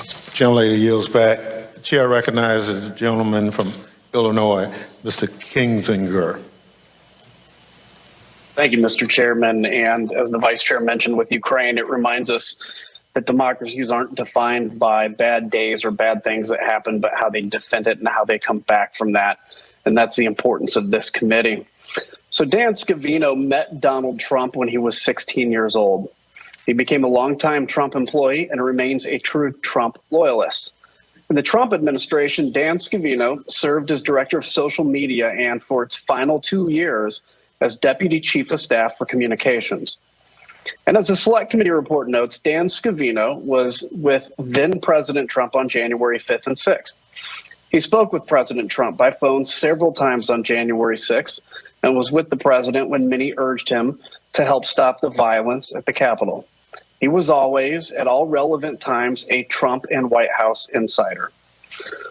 Gentlelady yields back. The chair recognizes the gentleman from Illinois, Mr. Kinzinger. Thank you, Mr. Chairman. And as the Vice Chair mentioned with Ukraine, it reminds us that democracies aren't defined by bad days or bad things that happen, but how they defend it and how they come back from that. And that's the importance of this committee. So Dan Scavino met Donald Trump when he was 16 years old. He became a longtime Trump employee and remains a true Trump loyalist. In the Trump administration, Dan Scavino served as director of social media and for its final 2 years as deputy chief of staff for communications. And as the select committee report notes, Dan Scavino was with then President Trump on January 5th and 6th. He spoke with President Trump by phone several times on January 6th and was with the president when many urged him to help stop the violence at the Capitol. He was always, at all relevant times, a Trump and White House insider.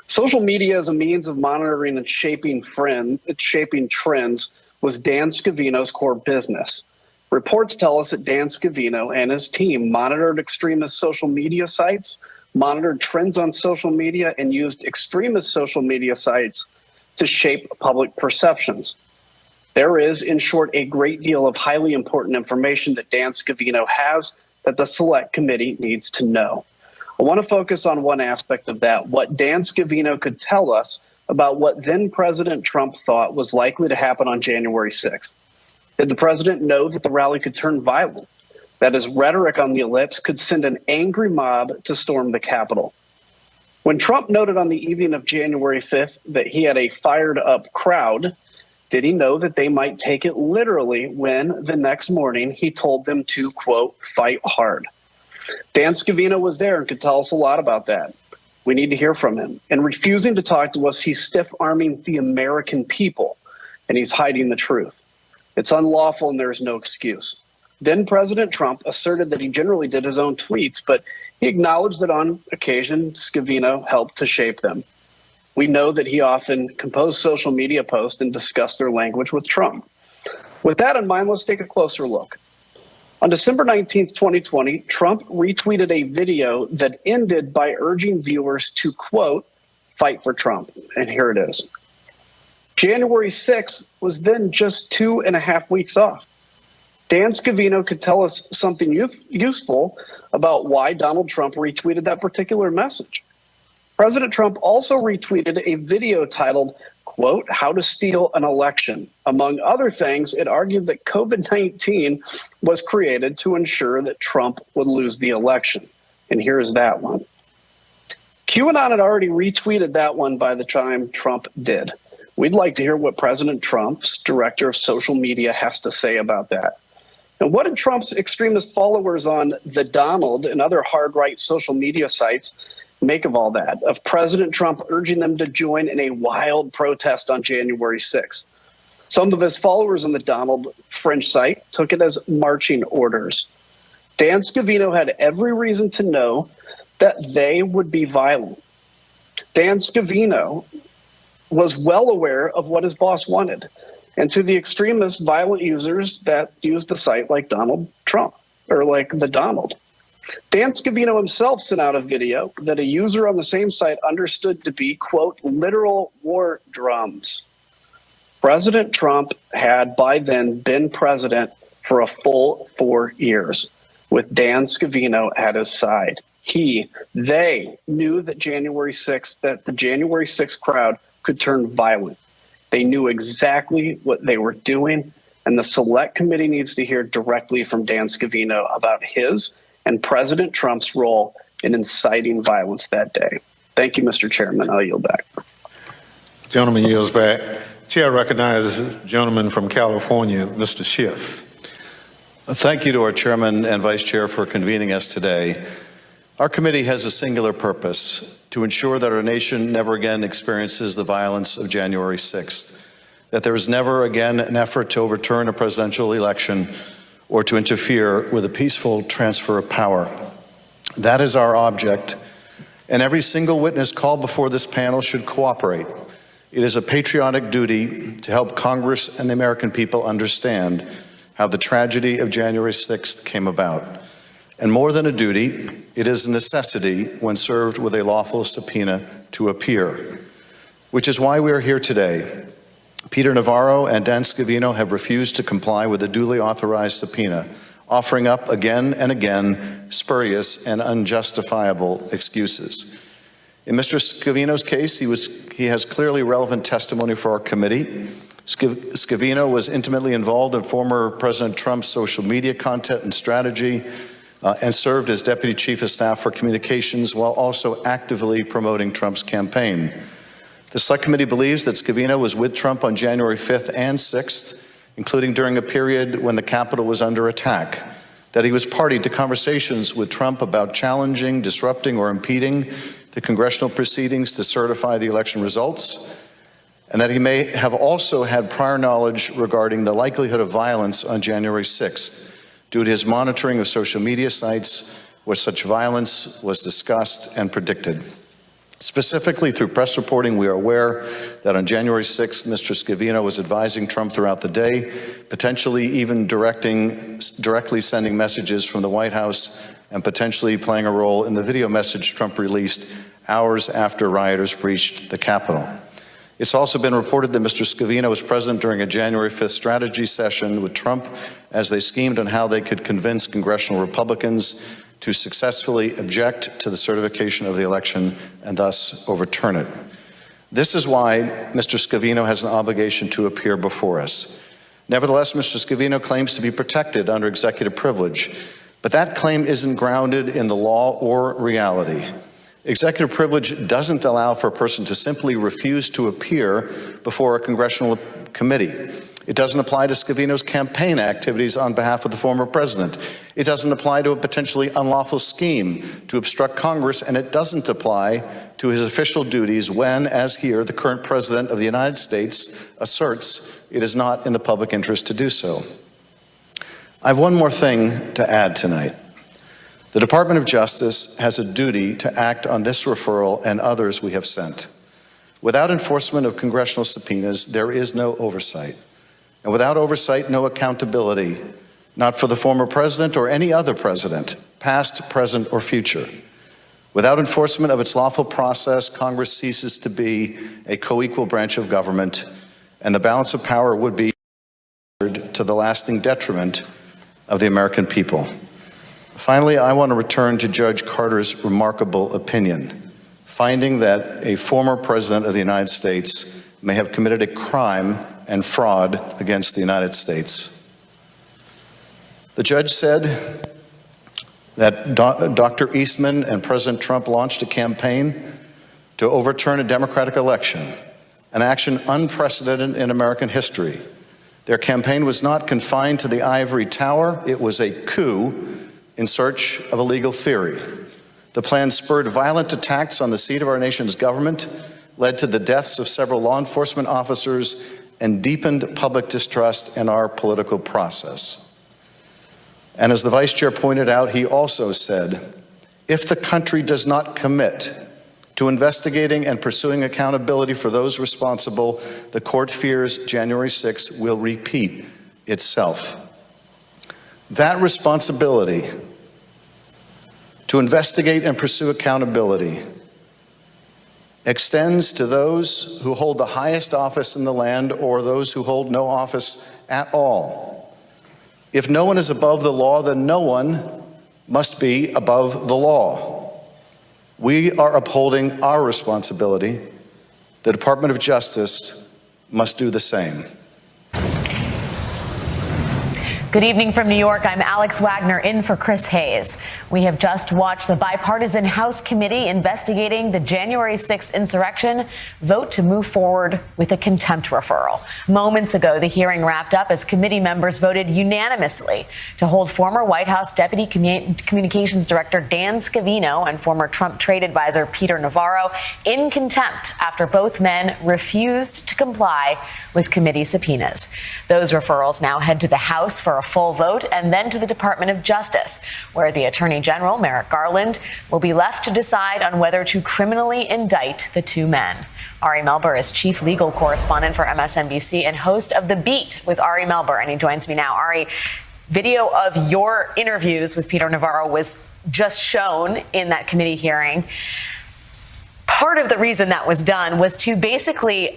Social media as a means of monitoring and shaping trends was Dan Scavino's core business. Reports tell us that Dan Scavino and his team monitored extremist social media sites, monitored trends on social media, and used extremist social media sites to shape public perceptions. There is, in short, a great deal of highly important information that Dan Scavino has that the Select Committee needs to know. I want to focus on one aspect of that, what Dan Scavino could tell us about what then President Trump thought was likely to happen on January 6th. Did the president know that the rally could turn violent, that his rhetoric on the ellipse could send an angry mob to storm the Capitol? When Trump noted on the evening of January 5th that he had a fired up crowd, did he know that they might take it literally when the next morning he told them to, quote, fight hard? Dan Scavino was there and could tell us a lot about that. We need to hear from him. And refusing to talk to us, he's stiff-arming the American people, and he's hiding the truth. It's unlawful and there is no excuse. Then President Trump asserted that he generally did his own tweets, but he acknowledged that on occasion, Scavino helped to shape them. We know that he often composed social media posts and discussed their language with Trump. With that in mind, let's take a closer look. On December 19th, 2020, Trump retweeted a video that ended by urging viewers to, quote, fight for Trump. And here it is. January 6th was then just 2.5 weeks off. Dan Scavino could tell us something useful about why Donald Trump retweeted that particular message. President Trump also retweeted a video titled, quote, how to steal an election. Among other things, it argued that COVID-19 was created to ensure that Trump would lose the election. And here's that one. QAnon had already retweeted that one by the time Trump did. We'd like to hear what President Trump's director of social media has to say about that. And what did Trump's extremist followers on The Donald and other hard-right social media sites make of all that, of President Trump urging them to join in a wild protest on January 6th? Some of his followers on the Donald French site took it as marching orders. Dan Scavino had every reason to know that they would be violent. Dan Scavino was well aware of what his boss wanted. And to the extremist violent users that used the site like Donald Trump, or like the Donald, Dan Scavino himself sent out a video that a user on the same site understood to be, quote, literal war drums. President Trump had by then been president for a full 4 years with Dan Scavino at his side. They knew that the January 6th crowd could turn violent. They knew exactly what they were doing, and the Select Committee needs to hear directly from Dan Scavino about his and President Trump's role in inciting violence that day. Thank you, Mr. Chairman. I'll yield back. Gentleman yields back. Chair recognizes the gentleman from California, Mr. Schiff. Thank you to our chairman and vice chair for convening us today. Our committee has a singular purpose: to ensure that our nation never again experiences the violence of January 6th, that there is never again an effort to overturn a presidential election or to interfere with a peaceful transfer of power. That is our object, and every single witness called before this panel should cooperate. It is a patriotic duty to help Congress and the American people understand how the tragedy of January 6th came about. And more than a duty, it is a necessity when served with a lawful subpoena to appear, which is why we are here today. Peter Navarro and Dan Scavino have refused to comply with a duly authorized subpoena, offering up again and again spurious and unjustifiable excuses. In Mr. Scavino's case, he has clearly relevant testimony for our committee. Scavino was intimately involved in former President Trump's social media content and strategy, and served as Deputy Chief of Staff for Communications while also actively promoting Trump's campaign. The Select Committee believes that Scavino was with Trump on January 5th and 6th, including during a period when the Capitol was under attack, that he was party to conversations with Trump about challenging, disrupting, or impeding the congressional proceedings to certify the election results, and that he may have also had prior knowledge regarding the likelihood of violence on January 6th, due to his monitoring of social media sites where such violence was discussed and predicted. Specifically, through press reporting, we are aware that on January 6th, Mr. Scavino was advising Trump throughout the day, potentially even directly sending messages from the White House and potentially playing a role in the video message Trump released hours after rioters breached the Capitol. It's also been reported that Mr. Scavino was present during a January 5th strategy session with Trump as they schemed on how they could convince congressional Republicans to successfully object to the certification of the election and thus overturn it. This is why Mr. Scavino has an obligation to appear before us. Nevertheless, Mr. Scavino claims to be protected under executive privilege, but that claim isn't grounded in the law or reality. Executive privilege doesn't allow for a person to simply refuse to appear before a congressional committee. It doesn't apply to Scavino's campaign activities on behalf of the former president. It doesn't apply to a potentially unlawful scheme to obstruct Congress, and it doesn't apply to his official duties when, as here, the current president of the United States asserts it is not in the public interest to do so. I have one more thing to add tonight. The Department of Justice has a duty to act on this referral and others we have sent. Without enforcement of congressional subpoenas, there is no oversight. And without oversight, no accountability, not for the former president or any other president, past, present, or future. Without enforcement of its lawful process, Congress ceases to be a co-equal branch of government, and the balance of power would be to the lasting detriment of the American people. Finally, I want to return to Judge Carter's remarkable opinion, finding that a former president of the United States may have committed a crime and fraud against the United States. The judge said that Dr. Eastman and President Trump launched a campaign to overturn a democratic election, an action unprecedented in American history. Their campaign was not confined to the ivory tower. It was a coup in search of a legal theory. The plan spurred violent attacks on the seat of our nation's government, led to the deaths of several law enforcement officers, and deepened public distrust in our political process. And as the vice chair pointed out, he also said, if the country does not commit to investigating and pursuing accountability for those responsible, the court fears January 6th will repeat itself. That responsibility to investigate and pursue accountability extends to those who hold the highest office in the land or those who hold no office at all. If no one is above the law, then no one must be above the law. We are upholding our responsibility. The Department of Justice must do the same. Good evening from New York. I'm Alex Wagner in for Chris Hayes. We have just watched the bipartisan House committee investigating the January 6th insurrection vote to move forward with a contempt referral. Moments ago, the hearing wrapped up as committee members voted unanimously to hold former White House Deputy Communications Director Dan Scavino and former Trump trade advisor Peter Navarro in contempt after both men refused to comply with committee subpoenas. Those referrals now head to the House for a full vote and then to the Department of Justice, where the Attorney General, Merrick Garland, will be left to decide on whether to criminally indict the two men. Ari Melber is chief legal correspondent for MSNBC and host of The Beat with Ari Melber, and he joins me now. Ari, Video of your interviews with Peter Navarro was just shown in that committee hearing. Part of the reason that was done was to basically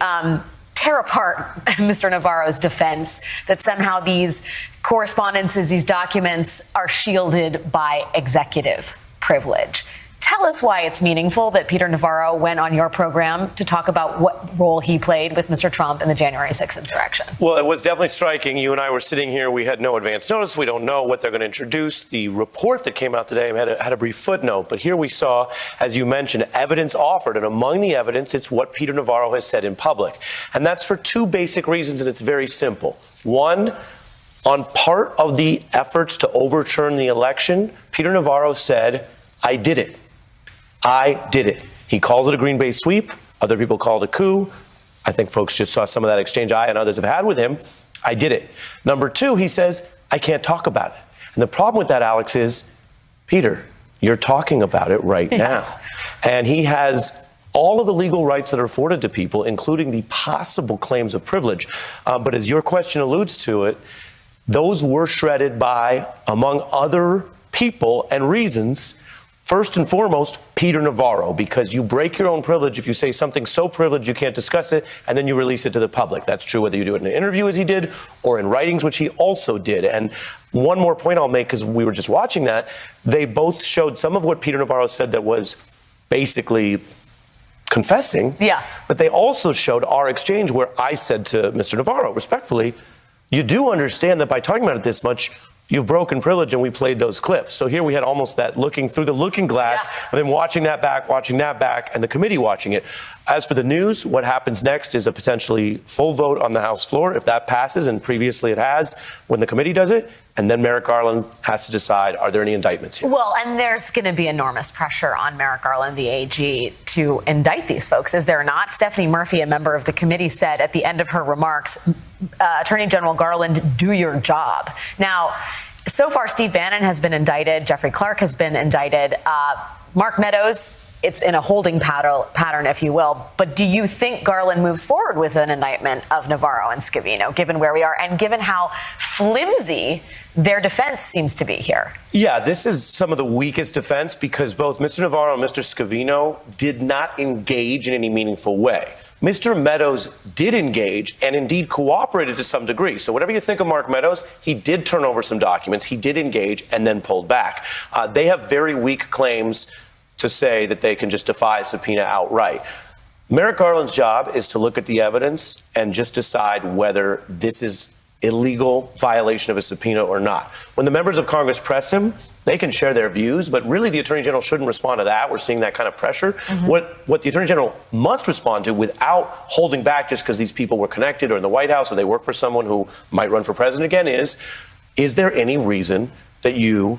tear apart Mr. Navarro's defense that somehow these correspondences, these documents are shielded by executive privilege. Tell us why it's meaningful that Peter Navarro went on your program to talk about what role he played with Mr. Trump in the January 6th insurrection. Well, it was definitely striking. You and I were sitting here. We had no advance notice. We don't know what they're going to introduce. The report that came out today had a brief footnote. But here we saw, as you mentioned, evidence offered. And among the evidence, it's what Peter Navarro has said in public. And that's for two basic reasons, and it's very simple. One, on part of the efforts to overturn the election, Peter Navarro said, I did it. I did it. He calls it a Green Bay sweep. Other people call it a coup. I think folks just saw some of that exchange I and others have had with him. I did it. Number two, he says, I can't talk about it. And the problem with that, Alex, is, Peter, you're talking about it right now. And he has all of the legal rights that are afforded to people, including the possible claims of privilege. But as your question alludes to it, those were shredded by, among other people and reasons, first and foremost, Peter Navarro, because you break your own privilege if you say something so privileged you can't discuss it, and then you release it to the public. That's true whether you do it in an interview, as he did, or in writings, which he also did. And one more point I'll make, because we were just watching that, they both showed some of what Peter Navarro said that was basically confessing. Yeah. But they also showed our exchange where I said to Mr. Navarro, respectfully, you do understand that by talking about it this much, you've broken privilege, and we played those clips. So here we had almost that looking through the looking glass, and then watching that back, and the committee watching it. As for the news, what happens next is a potentially full vote on the House floor. If that passes, and previously it has, when the committee does it, and then Merrick Garland has to decide, are there any indictments here? Well, and there's going to be enormous pressure on Merrick Garland, the AG, to indict these folks, is there not? Stephanie Murphy, a member of the committee, said at the end of her remarks, Attorney General Garland, do your job. Now, so far, Steve Bannon has been indicted. Jeffrey Clark has been indicted. Mark Meadows, it's in a holding pattern, if you will. But do you think Garland moves forward with an indictment of Navarro and Scavino, given where we are and given how flimsy their defense seems to be here? Yeah, this is some of the weakest defense because both Mr. Navarro and Mr. Scavino did not engage in any meaningful way. Mr. Meadows did engage and indeed cooperated to some degree. So whatever you think of Mark Meadows, he did turn over some documents, he did engage and then pulled back. They have very weak claims to say that they can just defy a subpoena outright. Merrick Garland's job is to look at the evidence and just decide whether this is illegal violation of a subpoena or not. When the members of Congress press him, they can share their views, but really the Attorney General shouldn't respond to that. We're seeing that kind of pressure. What the Attorney General must respond to without holding back just because these people were connected or in the White House or they work for someone who might run for president again is there any reason that you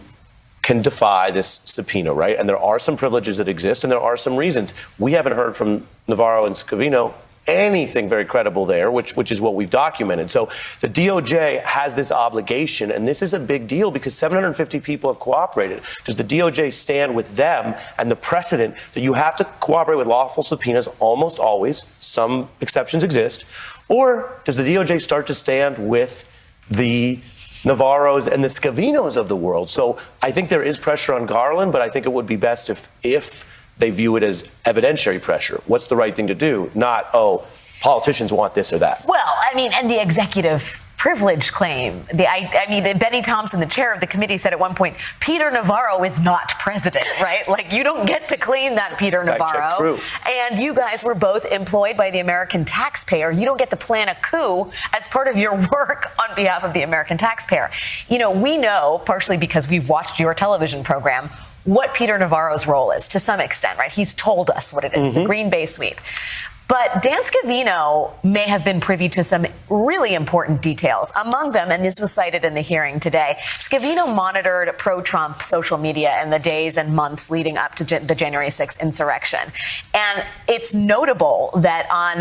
can defy this subpoena, right? And there are some privileges that exist and there are some reasons. We haven't heard from Navarro and Scavino anything very credible there, which is what we've documented. So the DOJ has this obligation, and this is a big deal because 750 people have cooperated. Does the DOJ stand with them and the precedent that you have to cooperate with lawful subpoenas almost always, some exceptions exist, or does the DOJ start to stand with the Navarros and the Scavinos of the world? So I think there is pressure on Garland, but I think it would be best if they view it as evidentiary pressure. What's the right thing to do? Not, oh, politicians want this or that. Well, I mean, and the executive privilege claim. I mean, Benny Thompson, the chair of the committee, said at one point, Peter Navarro is not president, right? Like, you don't get to claim that, Peter Navarro. True. And you guys were both employed by the American taxpayer. You don't get to plan a coup as part of your work on behalf of the American taxpayer. You know, we know, partially because we've watched your television program, what Peter Navarro's role is to some extent, right? He's told us what it is, the Green Bay sweep. But Dan Scavino may have been privy to some really important details. Among them, and this was cited in the hearing today, Scavino monitored pro-Trump social media in the days and months leading up to the January 6th insurrection. And it's notable that on,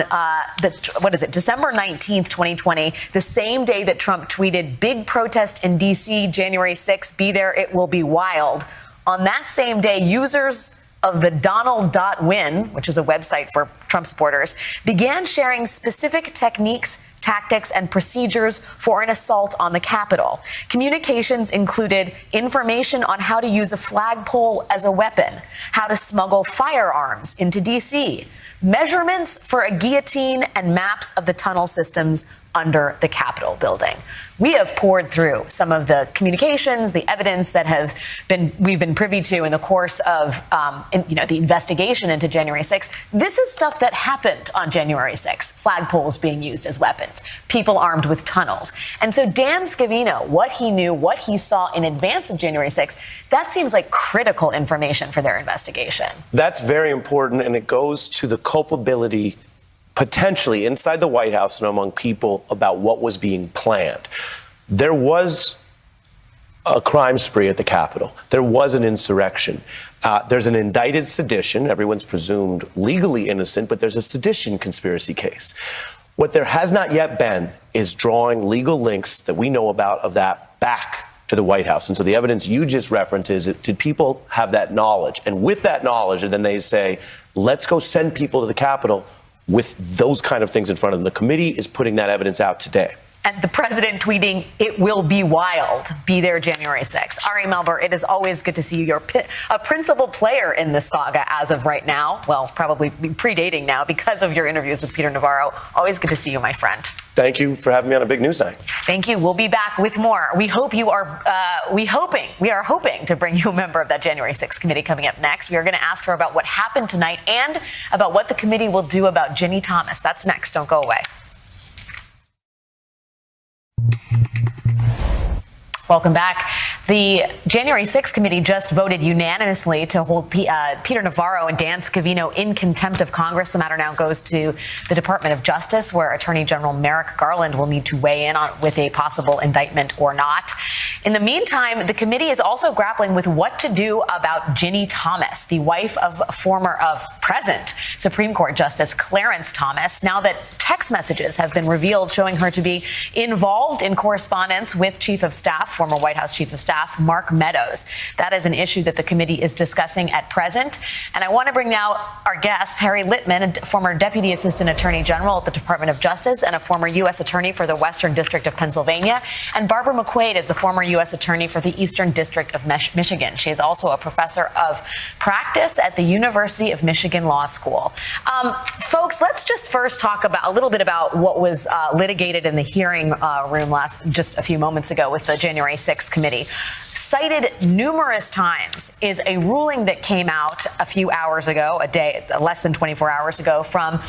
December 19th, 2020, the same day that Trump tweeted, "Big protest in D.C., January 6th, be there, it will be wild." On that same day, users of the Donald.win, which is a website for Trump supporters, began sharing specific techniques tactics, and procedures for an assault on the Capitol. Communications included information on how to use a flagpole as a weapon, how to smuggle firearms into D.C., measurements for a guillotine, and maps of the tunnel systems under the Capitol building. We have poured through some of the communications, the evidence that we've been privy to in the course of the investigation into January 6th. This is stuff that happened on January 6th. Flagpoles being used as weapons, people armed with tunnels. And so Dan Scavino, what he knew, what he saw in advance of January 6th, that seems like critical information for their investigation. That's very important, and it goes to the culpability potentially inside the White House and among people about what was being planned. There was a crime spree at the Capitol. There was an insurrection. There's an indicted sedition. Everyone's presumed legally innocent, but there's a sedition conspiracy case. What there has not yet been is drawing legal links that we know about of that back to the White House. And so the evidence you just referenced is, did people have that knowledge? And with that knowledge, and then they say, let's go send people to the Capitol with those kind of things in front of them. The committee is putting that evidence out today. And the president tweeting, "It will be wild. Be there January 6th." Ari Melber, it is always good to see you. You're a principal player in this saga as of right now. Well, probably predating now because of your interviews with Peter Navarro. Always good to see you, my friend. Thank you for having me on a big news night. Thank you. We'll be back with more. We hope you are. We are hoping to bring you a member of that January 6th committee coming up next. We are going to ask her about what happened tonight and about what the committee will do about Ginny Thomas. That's next. Don't go away. Welcome back. The January 6th committee just voted unanimously to hold Peter Navarro and Dan Scavino in contempt of Congress. The matter now goes to the Department of Justice, where Attorney General Merrick Garland will need to weigh in on with a possible indictment or not. In the meantime, the committee is also grappling with what to do about Ginny Thomas, the wife of present Supreme Court Justice Clarence Thomas, now that text messages have been revealed showing her to be involved in correspondence with Chief of Staff, former White House Chief of Staff Mark Meadows. That is an issue that the committee is discussing at present. And I want to bring now our guests, Harry Litman, a former Deputy Assistant Attorney General at the Department of Justice and a former U.S. Attorney for the Western District of Pennsylvania, and Barbara McQuaid is the former U.S. Attorney for the Eastern District of Michigan. She is also a professor of practice at the University of Michigan Law School. Folks, let's just first talk about a little bit about what was litigated in the hearing room just a few moments ago with the January 6th committee. Cited numerous times is a ruling that came out a few hours ago, less than 24 hours ago, from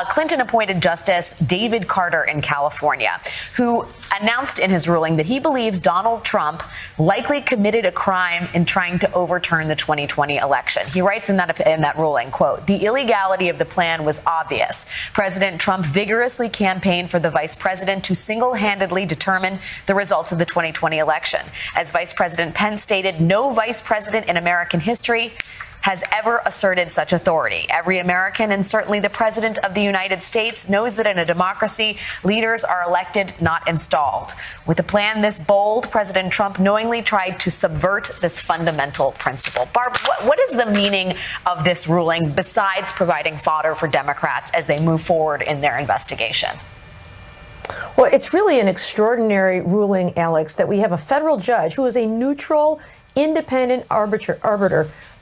Clinton-appointed Justice David Carter in California, who announced in his ruling that he believes Donald Trump likely committed a crime in trying to overturn the 2020 election. He writes in that ruling, quote, "The illegality of the plan was obvious. President Trump vigorously campaigned for the vice president to single-handedly determine the results of the 2020 election. As Vice President Pence stated, no vice president in American history has ever asserted such authority. Every American, and certainly the President of the United States, knows that in a democracy, leaders are elected, not installed. With a plan this bold, President Trump knowingly tried to subvert this fundamental principle." Barb, what is the meaning of this ruling besides providing fodder for Democrats as they move forward in their investigation? Well, it's really an extraordinary ruling, Alex, that we have a federal judge who is a neutral, independent arbiter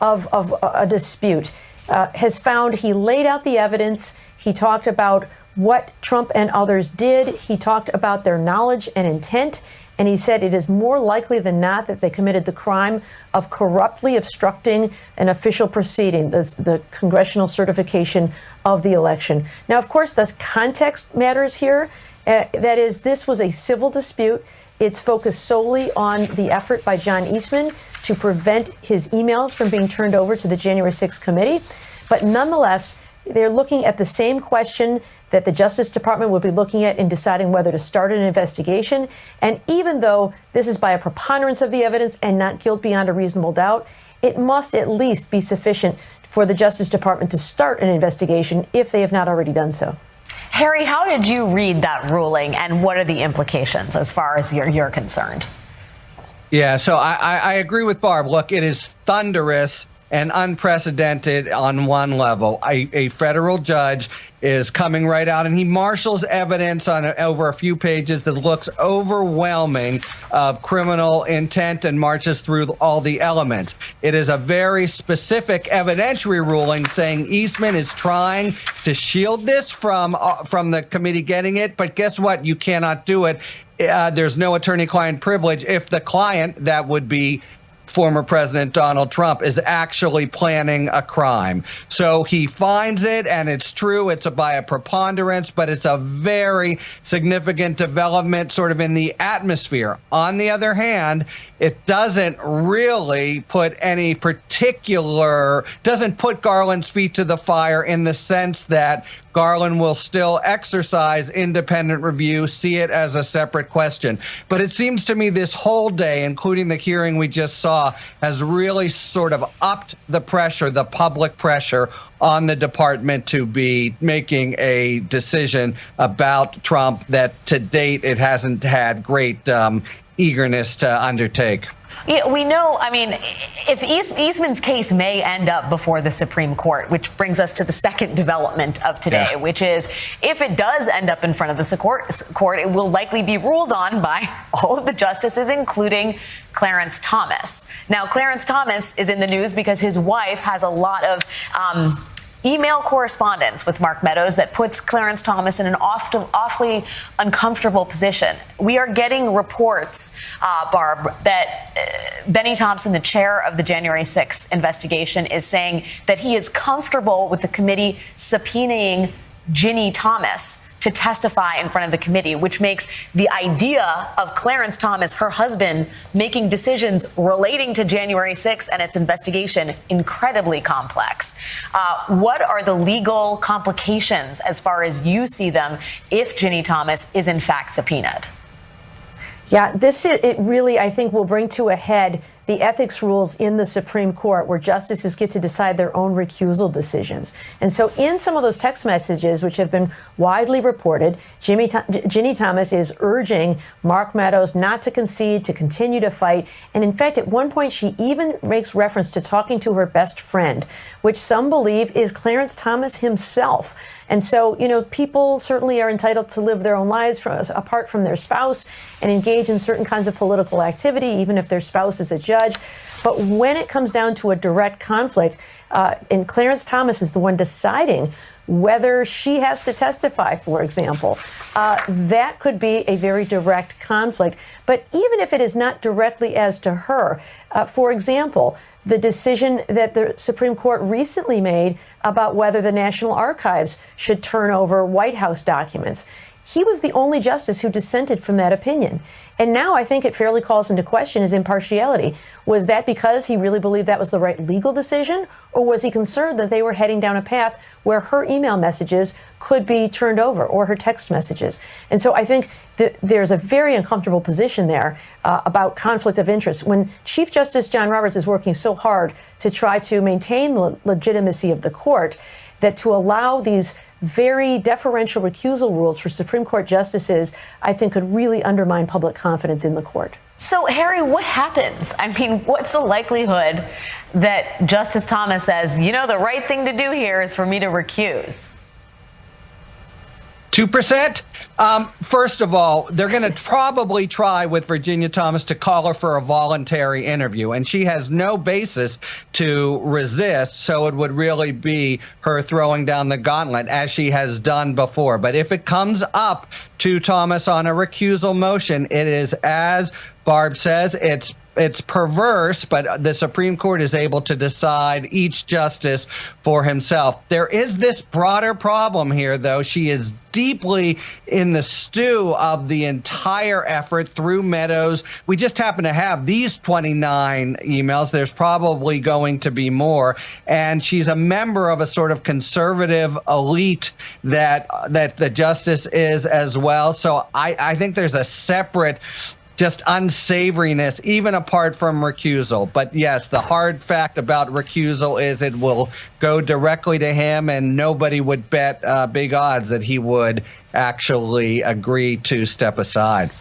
of a dispute, has found. He laid out the evidence. He talked about what Trump and others did. He talked about their knowledge and intent. And he said it is more likely than not that they committed the crime of corruptly obstructing an official proceeding, the congressional certification of the election. Now, of course, the context matters here. That is, this was a civil dispute. It's focused solely on the effort by John Eastman to prevent his emails from being turned over to the January 6th committee. But nonetheless, they're looking at the same question that the Justice Department would be looking at in deciding whether to start an investigation. And even though this is by a preponderance of the evidence and not guilt beyond a reasonable doubt, it must at least be sufficient for the Justice Department to start an investigation if they have not already done so. Harry, how did you read that ruling, and what are the implications as far as you're concerned? Yeah, so I agree with Barb. Look, it is thunderous and unprecedented on one level. A federal judge is coming right out, and he marshals evidence on over a few pages that looks overwhelming of criminal intent and marches through all the elements. It is a very specific evidentiary ruling saying Eastman is trying to shield this from the committee getting it, but guess what? You cannot do it. There's no attorney-client privilege if the client, that would be former President Donald Trump, is actually planning a crime. So he finds it, and it's true, it's by a preponderance, but it's a very significant development sort of in the atmosphere. On the other hand, it doesn't really put doesn't put Garland's feet to the fire in the sense that Garland will still exercise independent review, see it as a separate question. But it seems to me this whole day, including the hearing we just saw, has really sort of upped the pressure, the public pressure on the department to be making a decision about Trump that to date it hasn't had great eagerness to undertake. Yeah, we know, I mean, if Eastman's case may end up before the Supreme Court, which brings us to the second development of today, which is if it does end up in front of the court, it will likely be ruled on by all of the justices, including Clarence Thomas. Now, Clarence Thomas is in the news because his wife has a lot of email correspondence with Mark Meadows that puts Clarence Thomas in an awfully uncomfortable position. We are getting reports, Barb, that Benny Thompson, the chair of the January 6th investigation, is saying that he is comfortable with the committee subpoenaing Ginny Thomas to testify in front of the committee, which makes the idea of Clarence Thomas, her husband, making decisions relating to January 6th and its investigation incredibly complex. What are the legal complications, as far as you see them, if Ginny Thomas is in fact subpoenaed? Yeah, it really, I think, will bring to a head the ethics rules in the Supreme Court, where justices get to decide their own recusal decisions. And so in some of those text messages, which have been widely reported, Ginny Thomas is urging Mark Meadows not to concede, to continue to fight. And in fact, at one point, she even makes reference to talking to her best friend, which some believe is Clarence Thomas himself. And so, you know, people certainly are entitled to live their own lives apart from their spouse and engage in certain kinds of political activity, even if their spouse is a judge. But when it comes down to a direct conflict, and Clarence Thomas is the one deciding whether she has to testify, for example, that could be a very direct conflict. But even if it is not directly as to her, for example, the decision that the Supreme Court recently made about whether the National Archives should turn over White House documents. He was the only justice who dissented from that opinion. And now I think it fairly calls into question his impartiality. Was that because he really believed that was the right legal decision? Or was he concerned that they were heading down a path where her email messages could be turned over, or her text messages? And so I think that there's a very uncomfortable position there about conflict of interest. When Chief Justice John Roberts is working so hard to try to maintain the legitimacy of the court, that to allow these very deferential recusal rules for Supreme Court justices, I think, could really undermine public confidence in the court. So, Harry, what happens? I mean, what's the likelihood that Justice Thomas says, you know, the right thing to do here is for me to recuse? 2%? First of all, they're going to probably try with Virginia Thomas to call her for a voluntary interview, and she has no basis to resist, so it would really be her throwing down the gauntlet, as she has done before. But if it comes up to Thomas on a recusal motion, it is, as Barb says, it's perverse, but the Supreme Court is able to decide each justice for himself. There is this broader problem here, though. She is deeply in the stew of the entire effort through Meadows. We just happen to have these 29 emails. There's probably going to be more. And she's a member of a sort of conservative elite that the justice is as well. So I think there's a separate just unsavoriness, even apart from recusal. But yes, the hard fact about recusal is it will go directly to him, and nobody would bet big odds that he would actually agree to step aside.